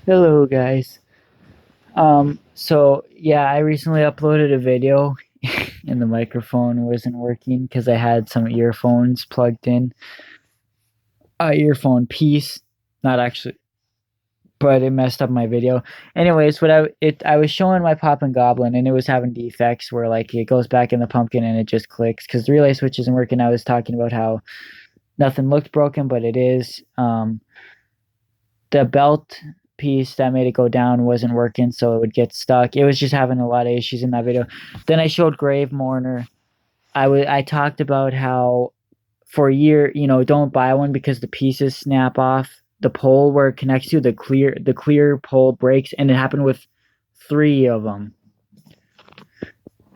Hello, guys. So yeah, I recently uploaded a video and the microphone wasn't working because I had some earphones plugged in. Earphone piece, not actually, but it messed up my video. Anyways, I was showing my Pop and Goblin and it was having defects where like it goes back in the pumpkin and it just clicks because the relay switch isn't working. I was talking about how nothing looked broken, but it is. The belt piece that made it go down wasn't working, so it would get stuck. It was just having a lot of issues in that video. Then I showed Grave Mourner. I talked about how for a year, don't buy one because the pieces snap off the pole where it connects to the clear pole breaks, and it happened with three of them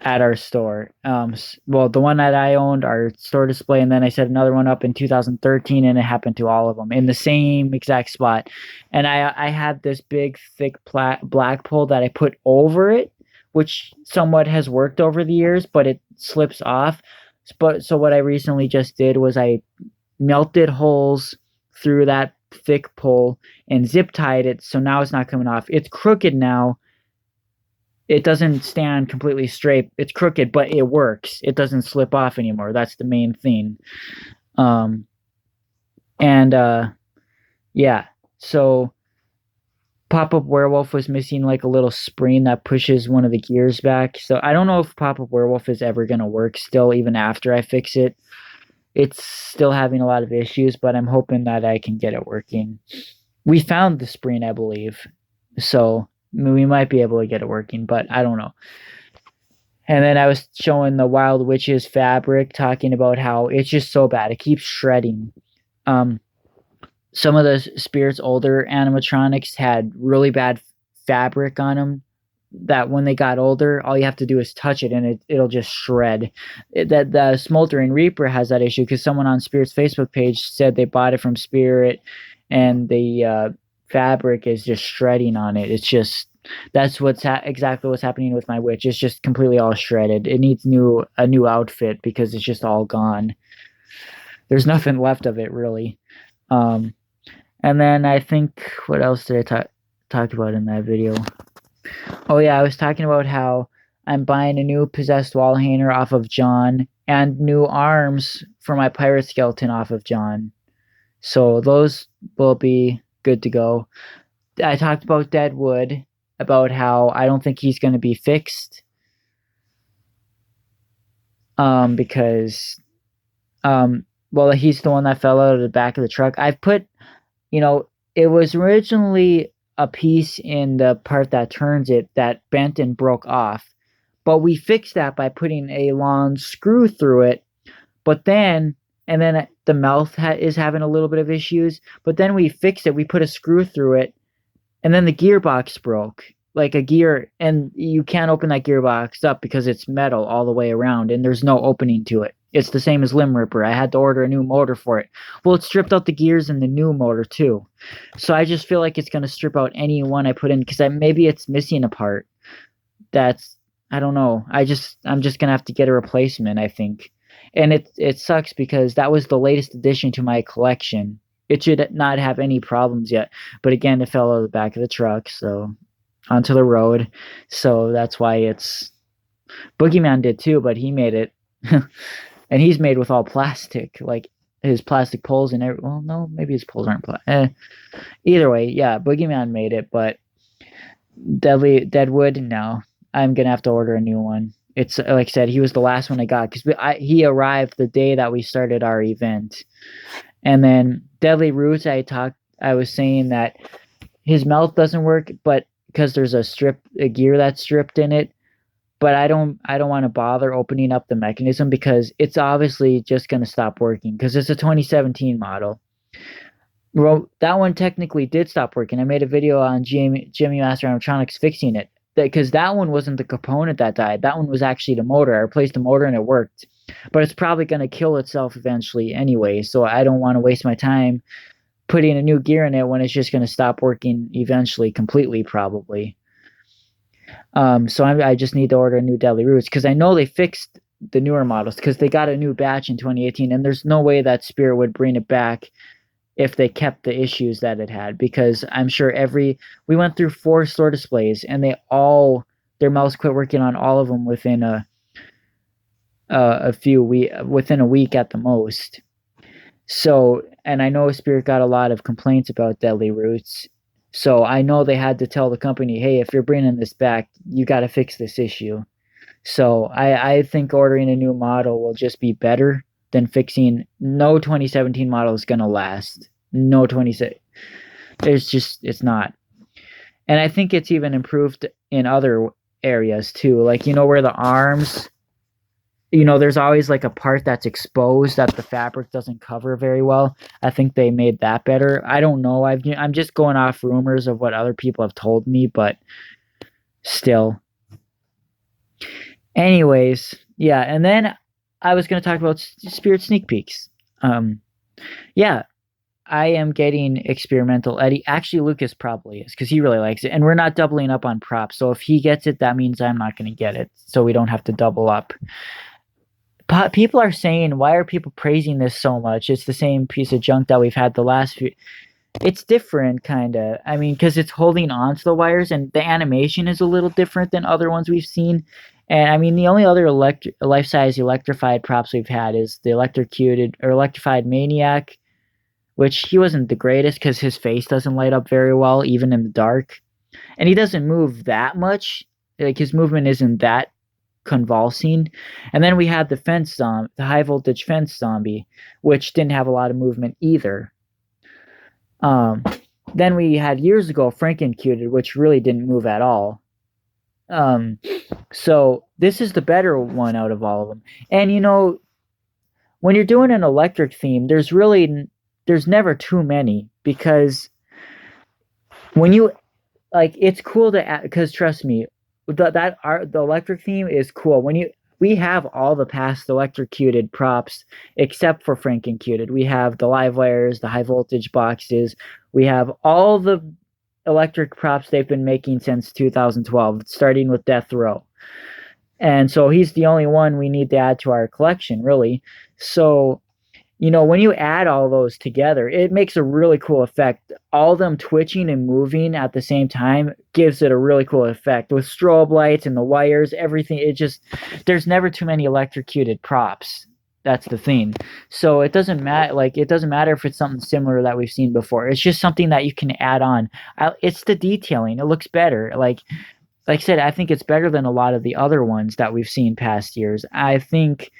at our store. Well, the one that I owned, our store display, and then I set another one up in 2013, and it happened to all of them in the same exact spot. And I had this big, thick black pole that I put over it, which somewhat has worked over the years, but it slips off. But so what I recently just did was I melted holes through that thick pole and zip tied it, so now it's not coming off. It's crooked now, it doesn't stand completely straight. It's crooked, but it works. It doesn't slip off anymore. That's the main thing. Um, and yeah, so Pop Up Werewolf was missing like a little spring that pushes one of the gears back. So I don't know if Pop Up Werewolf is ever gonna work still, even after I fix it. It's still having a lot of issues, but I'm hoping that I can get it working. We found the spring, I believe, so we might be able to get it working, but I don't know. And then I was showing the Wild Witches fabric, talking about how it's just so bad. It keeps shredding. Um, some of the spirits older animatronics had really bad fabric on them that when they got older, all you have to do is touch it and it'll just shred. That the Smoldering Reaper has that issue because someone on Spirit's Facebook page said they bought it from Spirit and the fabric is just shredding on it. It's just that's exactly what's happening with my witch. It's just completely all shredded. It needs a new outfit because it's just all gone. There's nothing left of it really. Um, and then I think what else did I talk about in that video? Oh yeah, I was talking about how I'm buying a new possessed wall hanger off of John and new arms for my pirate skeleton off of John. So those will be good to go. I talked about Deadwood, about how I don't think he's going to be fixed because well, he's the one that fell out of the back of the truck. I've put, it was originally a piece in the part that turns it that bent and broke off, but we fixed that by putting a long screw through it. But then, and then the mouth is having a little bit of issues, but then we fixed it. We put a screw through it, and then the gearbox broke, like a gear, and you can't open that gearbox up because it's metal all the way around and there's no opening to it. It's the same as Limb Ripper. I had to order a new motor for it. Well, it stripped out the gears in the new motor too. So I just feel like it's going to strip out any one I put in because maybe it's missing a part. That's, I don't know. I'm just going to have to get a replacement, I think. And it sucks because that was the latest addition to my collection. It should not have any problems yet. But again, it fell out of the back of the truck, so onto the road. So that's why it's Boogeyman did too, but he made it. And he's made with all plastic, like his plastic poles and everything. Well, no, maybe his poles aren't plastic. Either way, yeah, Boogeyman made it, but Deadwood, no. I'm gonna have to order a new one. It's like I said, he was the last one I got because he arrived the day that we started our event. And then Deadly Roots, I was saying that his mouth doesn't work, but because there's a gear that's stripped in it. But I don't want to bother opening up the mechanism because it's obviously just going to stop working because it's a 2017 model. Well, that one technically did stop working. I made a video on Jimmy Master Animatronics fixing it because that one wasn't the component that died. That one was actually the motor. I replaced the motor and it worked. But it's probably going to kill itself eventually anyway, so I don't want to waste my time putting a new gear in it when it's just going to stop working eventually completely probably. So I just need to order a new Deadly Roots because I know they fixed the newer models because they got a new batch in 2018, and there's no way that Spirit would bring it back if they kept the issues that it had, because I'm sure we went through 4 store displays and their mouse quit working on all of them within within a week at the most. So, and I know Spirit got a lot of complaints about Deadly Roots. So I know they had to tell the company, hey, if you're bringing this back, you got to fix this issue. So I think ordering a new model will just be better than fixing. No 2017 model is going to last. No 26. It's not. And I think it's even improved in other areas too. Like, where the arms, there's always like a part that's exposed that the fabric doesn't cover very well. I think they made that better. I don't know. I'm just going off rumors of what other people have told me, but still. Anyways, yeah, and then I was going to talk about Spirit sneak peeks. Yeah, I am getting experimental Eddy. Actually, Lucas probably is because he really likes it, and we're not doubling up on props. So if he gets it, that means I'm not going to get it, so we don't have to double up. But people are saying, why are people praising this so much? It's the same piece of junk that we've had the last few. It's different, kind of. I mean, because it's holding on to the wires, and the animation is a little different than other ones we've seen. And I mean, the only other life-size electrified props we've had is the electrified Maniac, which he wasn't the greatest because his face doesn't light up very well, even in the dark. And he doesn't move that much. Like, his movement isn't that convulsing. And then we had the high voltage fence zombie, which didn't have a lot of movement either. Then we had years ago Frankencuted, which really didn't move at all. So this is the better one out of all of them. And when you're doing an electric theme, there's never too many, because when you it's cool to add, because trust me, the electric theme is cool. We have all the past electrocuted props except for Frankencuted. We have the live wires, the high voltage boxes. We have all the electric props they've been making since 2012, starting with Death Row. And so he's the only one we need to add to our collection, really. So, when you add all those together, it makes a really cool effect. All of them twitching and moving at the same time gives it a really cool effect. With strobe lights and the wires, everything, there's never too many electrocuted props. That's the thing. So it doesn't matter. It doesn't matter if it's something similar that we've seen before. It's just something that you can add on. It's the detailing. It looks better. Like I said, I think it's better than a lot of the other ones that we've seen past years. I think,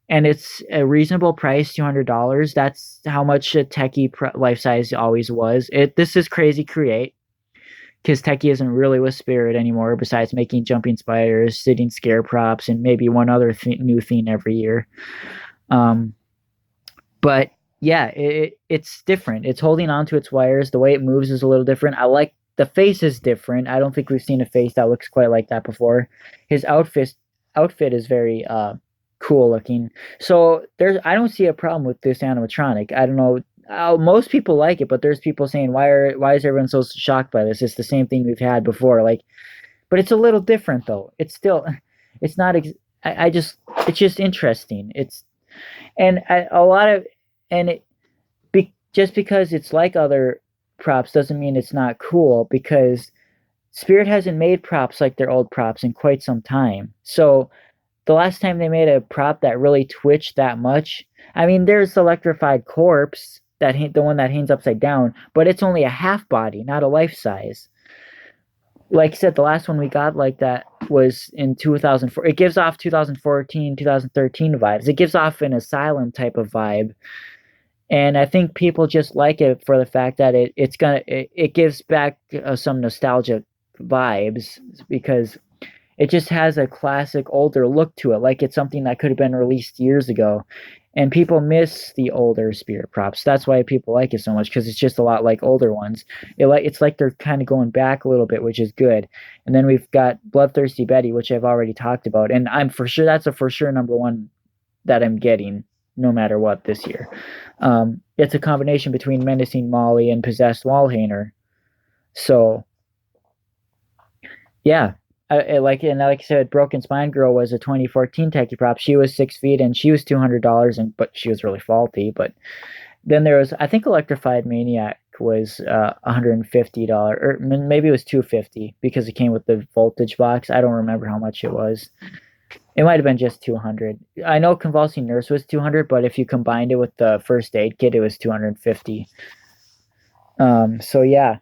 and it's a reasonable price, $200. That's how much a Techie life size always was. This is Crazy Create, because Techie isn't really with Spirit anymore, besides making jumping spiders, sitting scare props, and maybe one other new theme every year. But yeah, it's different. It's holding on to its wires. The way it moves is a little different. I like the face is different. I don't think we've seen a face that looks quite like that before. His outfit is very cool looking. So I don't see a problem with this animatronic. I don't know. Most people like it, but there's people saying, why is everyone so shocked by this? It's the same thing we've had before. But it's a little different though. It's not. It's just interesting. Just because it's like other props doesn't mean it's not cool, because Spirit hasn't made props like their old props in quite some time. So the last time they made a prop that really twitched that much, I mean, there's Electrified Corpse, the one that hangs upside down, but it's only a half body, not a life size. Like I said, the last one we got like that was in 2004. It gives off 2014, 2013 vibes. It gives off an Asylum type of vibe. And I think people just like it for the fact that it gives back some nostalgic vibes, because it just has a classic older look to it, like it's something that could have been released years ago. And people miss the older Spirit props. That's why people like it so much, because it's just a lot like older ones. It's like they're kind of going back a little bit, which is good. And then we've got Bloodthirsty Betty, which I've already talked about, and I'm for sure that's a for sure number one that I'm getting no matter what this year. It's a combination between Menacing Molly and Possessed Wallhanger. So yeah. Like I said, Broken Spine Girl was a 2014 Techie prop. She was 6 feet and she was $200, but she was really faulty. But Then there was, I think, Electrified Maniac was $150, or maybe it was 250 because it came with the voltage box. I don't remember how much it was. It might have been just 200. I know Convulsing Nurse was 200, but if you combined it with the first aid kit, it was 250. So yeah,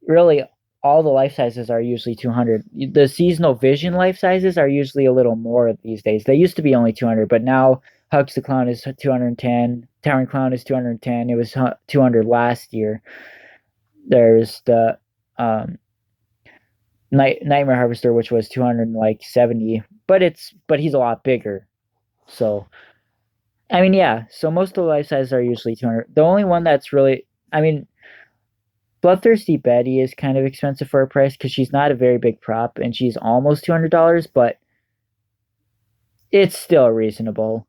really, all the life sizes are usually 200. The seasonal vision life sizes are usually a little more these days. They used to be only 200, but now Hugs the Clown is 210. Towering Clown is 210. It was 200 last year. There's the um, Nightmare Harvester, which was 270, but he's a lot bigger. So I mean, yeah. So most of the life sizes are usually 200. The only one that's really, I mean, Bloodthirsty Betty is kind of expensive for her price because she's not a very big prop and she's almost $200, but it's still reasonable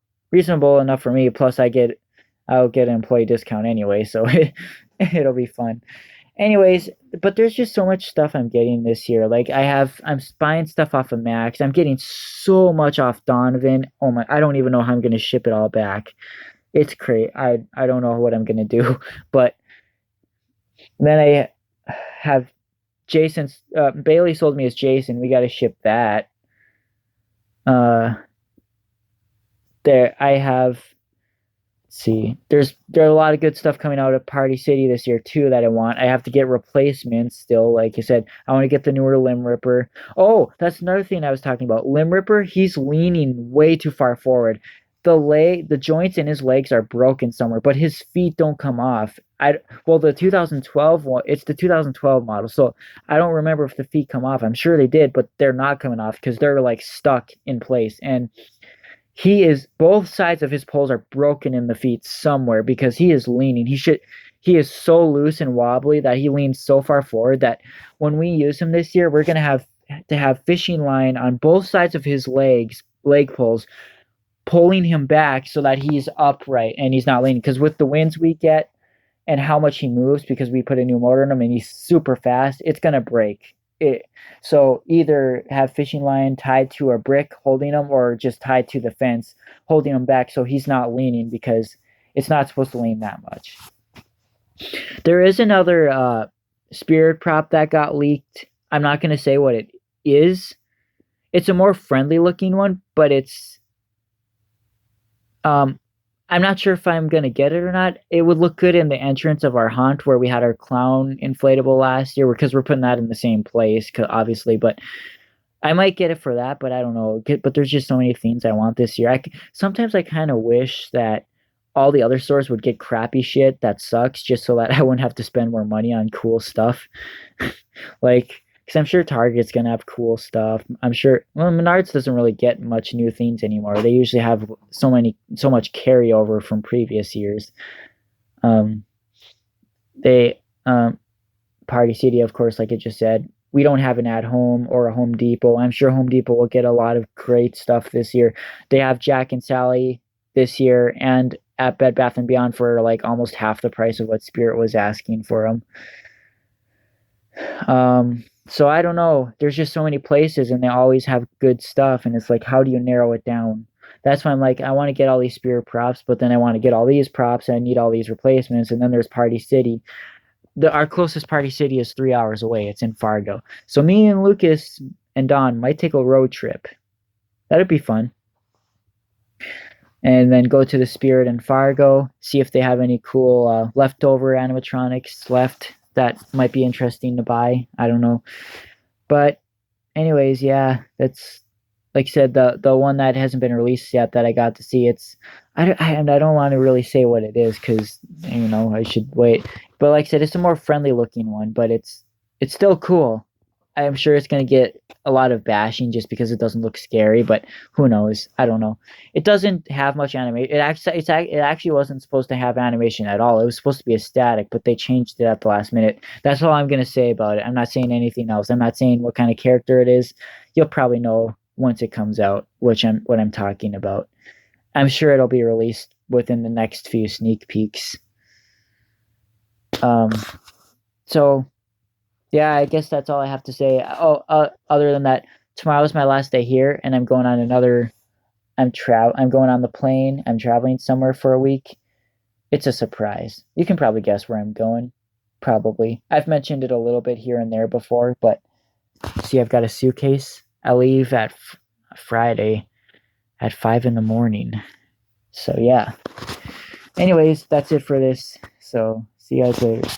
enough for me. Plus, I'll get an employee discount anyway, so it'll be fun. Anyways, but there's just so much stuff I'm getting this year. Like I'm buying stuff off of Max. I'm getting so much off Donovan. Oh my, I don't even know how I'm gonna ship it all back. It's crazy. I don't know what I'm gonna do, but then I have Jason's Bailey sold me as Jason. We got to ship that. Uh, there I have. Let's see, there's a lot of good stuff coming out of Party City this year too that I want. I have to get replacements still. Like you said, I want to get the newer Limb Ripper. Oh, that's another thing I was talking about. Limb Ripper, he's leaning way too far forward. The joints in his legs are broken somewhere, but his feet don't come off. Well, the 2012 one, it's the 2012 model, so I don't remember if the feet come off. I'm sure they did, but they're not coming off because they're like stuck in place. And both sides of his poles are broken in the feet somewhere because he is leaning. He is so loose and wobbly that he leans so far forward that when we use him this year, we're gonna have to have fishing line on both sides of his leg poles, pulling him back so that he's upright and he's not leaning. Because with the winds we get and how much he moves, because we put a new motor in him and he's super fast, it's gonna break. So either have fishing line tied to a brick holding him or just tied to the fence holding him back so he's not leaning because it's not supposed to lean that much. There is another spirit prop that got leaked. I'm not going to say what it is. It's a more friendly looking one, but I'm not sure if I'm going to get it or not. It would look good in the entrance of our haunt where we had our clown inflatable last year because we're putting that in the same place, obviously. But I might get it for that, but I don't know. But there's just so many things I want this year. Sometimes I kind of wish that all the other stores would get crappy shit that sucks just so that I wouldn't have to spend more money on cool stuff. Like, because I'm sure Target's gonna have cool stuff. I'm sure. Well, Menards doesn't really get much new things anymore. They usually have so much carryover from previous years. Um, they Party City, of course, like I just said. We don't have an At Home or a Home Depot. I'm sure Home Depot will get a lot of great stuff this year. They have Jack and Sally this year, and at Bed Bath and Beyond for like almost half the price of what Spirit was asking for them. So I don't know. There's just so many places and they always have good stuff. And it's like, how do you narrow it down? That's why I'm like, I want to get all these Spirit props, but then I want to get all these props and I need all these replacements. And then there's Party City. Our closest Party City is 3 hours away. It's in Fargo. So me and Lucas and Don might take a road trip. That'd be fun. And then go to the Spirit in Fargo, see if they have any cool leftover animatronics left that might be interesting to buy. I don't know. But anyways, yeah, that's like I said, the one that hasn't been released yet that I got to see. I don't want to really say what it is because I should wait. But like I said, it's a more friendly looking one, but it's still cool. I'm sure it's going to get a lot of bashing just because it doesn't look scary, but who knows? I don't know. It doesn't have much animation. It actually wasn't supposed to have animation at all. It was supposed to be a static, but they changed it at the last minute. That's all I'm going to say about it. I'm not saying anything else. I'm not saying what kind of character it is. You'll probably know once it comes out what I'm talking about. I'm sure it'll be released within the next few sneak peeks. So yeah, I guess that's all I have to say. Oh, other than that, tomorrow's my last day here, and I'm going on another. I'm going on the plane. I'm traveling somewhere for a week, It's a surprise. You can probably guess where I'm going. Probably. I've mentioned it a little bit here and there before, but see, I've got a suitcase. I leave at Friday at 5 in the morning. So, yeah. Anyways, that's it for this. So, see you guys later.